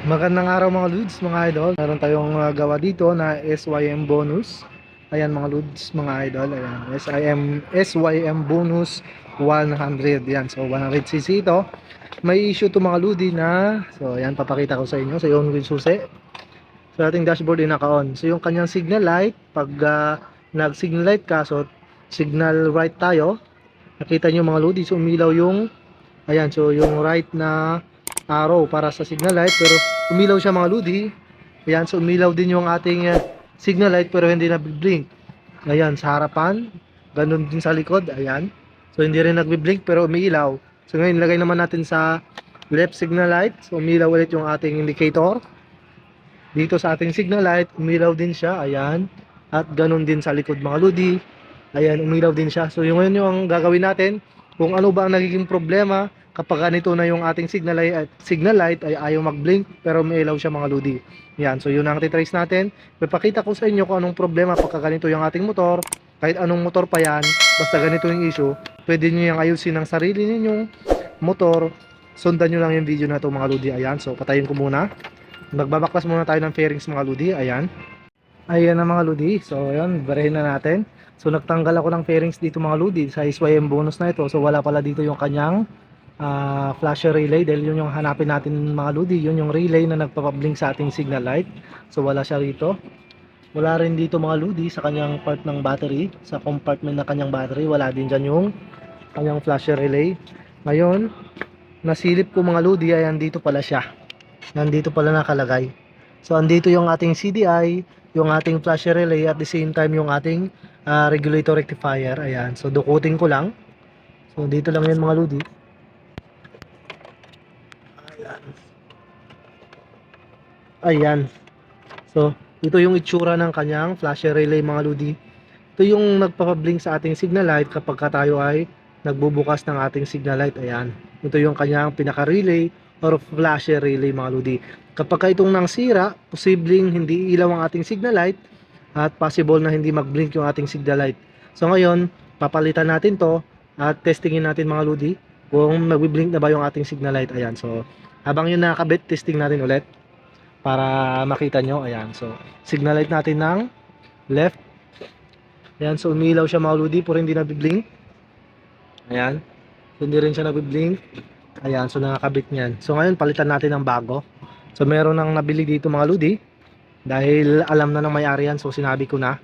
Magandang araw mga Lods, mga idol. Meron tayong gawa dito na SYM bonus. Ayan mga Lods, mga idol. Ayan, SYM bonus 100. Yan, so 100cc ito. May issue to mga Lodi na, so ayan, papakita ko sa inyo. So yung susi. So ating dashboard ay naka-on. So yung kanyang signal light, pag nag-signal light ka, so signal right tayo. Nakita nyo mga Lodi, so umilaw yung, ayan, so yung right na arrow para sa signal light, pero umilaw siya mga Lodi. Ayan, so umilaw din yung ating signal light pero hindi nagbi-blink. Ayan, sa harapan, ganun din sa likod, ayan. So hindi rin nagbi-blink pero umiilaw. So ngayon lagay naman natin sa left signal light. So umilaw ulit yung ating indicator. Dito sa ating signal light, umilaw din siya, ayan. At ganun din sa likod mga Lodi. Ayan, umilaw din siya. So yung ngayon yung gagawin natin, kung ano ba ang nagiging problema kapag ganito na yung ating signal light ay ayaw mag-blink pero may ilaw siya mga Lodi. Yan, so yun ang titrace natin. Ipapakita ko sa inyo kung anong problema pagka ganito yung ating motor. Kahit anong motor pa yan, basta ganito yung issue, pwede nyo yung ayusin ng sarili ninyong motor. Sundan nyo lang yung video na ito mga Lodi. Ayan, so patayin ko muna. Magbabaklas muna tayo ng fairings mga Lodi. Ayan. Ayan na mga Lodi. So ayan, barahin na natin. So nagtanggal ako ng fairings dito mga Lodi sa SYM bonus na ito. So wala pala dito yung kanyang flasher relay, dahil yun yung hanapin natin mga Lodi. Yun yung relay na nagpapablink sa ating signal light. So wala siya rito. Wala rin dito mga Lodi sa kanyang part ng battery, sa compartment na kanyang battery. Wala din dyan yung kanyang flasher relay. Ngayon nasilip ko mga Lodi, ayan, dito pala siya. Nandito pala nakalagay. So andito yung ating CDI, yung ating flasher relay, at the same time yung ating regulator rectifier. Ayan, so dukutin ko lang. So dito lang yun mga Lodi. Ayan. So ito yung itsura ng kanyang flasher relay mga Lodi. Ito yung nagpapablink sa ating signal light kapag tayo ay nagbubukas ng ating signal light. Ayan. Ito yung kanyang pinaka relay or flasher relay mga Lodi. Kapag itong nang sira, posibleng hindi ilaw ang ating signal light at possible na hindi mag-blink yung ating signal light. So ngayon, papalitan natin to at testingin natin mga Lodi kung magbi-blink na ba yung ating signal light. Ayan. So habang yun nakakabit, testing natin ulit para makita nyo. Ayan. So signal light natin ng left. Ayan. So umilaw siya mga Lodi pero hindi nabiblink. Ayan. So, hindi rin siya nabiblink. Ayan. So nakakabit niyan. So ngayon palitan natin ng bago. So meron nang nabili dito mga Lodi, dahil alam na ng may-ari yan, so sinabi ko na.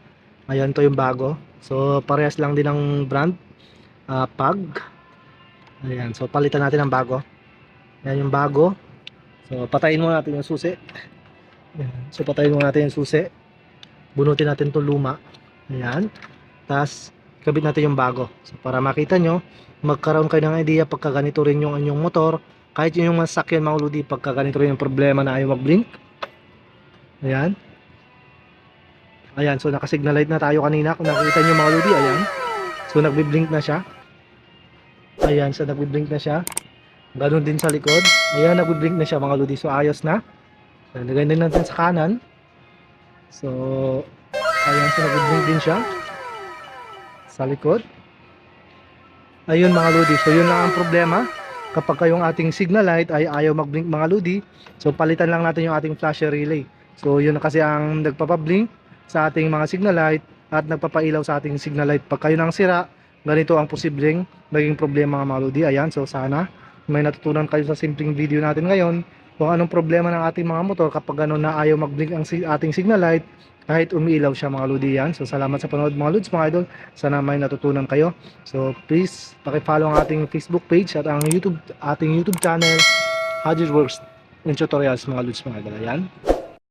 Ayan, to yung bago. So parehas lang din ng brand, PAG. Ayan, so palitan natin ng bago. Ayan yung bago. So patayin muna natin yung susi. Ayan. So patayin muna natin yung susi. Bunutin natin itong luma. Ayan. Tapos kabit natin yung bago. So para makita nyo, magkaroon kayo ng idea pagka ganito rin yung inyong motor. Kahit yung masakyan mga Lodi, pagka ganito rin yung problema na ayaw mag-blink. Ayan. Ayan, so nakasignal light na tayo kanina. Kung nakita nyo mga Lodi, ayan. So nagbi-blink na siya. Ayan, so nagbi-blink na siya. Ganon din sa likod. Ayan, nagbi-blink na siya mga Lodi. So ayos na. So lagay din natin sa kanan. So ayan, so nagbi-blink din siya sa likod. Ayun mga Lodi. So yun lang ang problema. Kapag yung ating signal light ay ayaw mag-blink mga Lodi, so palitan lang natin yung ating flasher relay. So yun kasi ang nagpapablink sa ating mga signal light at nagpapailaw sa ating signal light. Pag kayo nang sira, ganito ang posibleng maging problema mga Lodi. Ayan, so sana may natutunan kayo sa simpleng video natin ngayon kung anong problema ng ating mga motor kapag gano'n na ayaw mag-blink ang ating signal light kahit umiilaw siya mga Lodi. Yan. So salamat sa panood mga Lods, mga idol. Sana may natutunan kayo. So please paki-follow ang ating Facebook page at ang ating YouTube channel, Hadgetworks and Tutorials mga Lods, mga idol. Yan.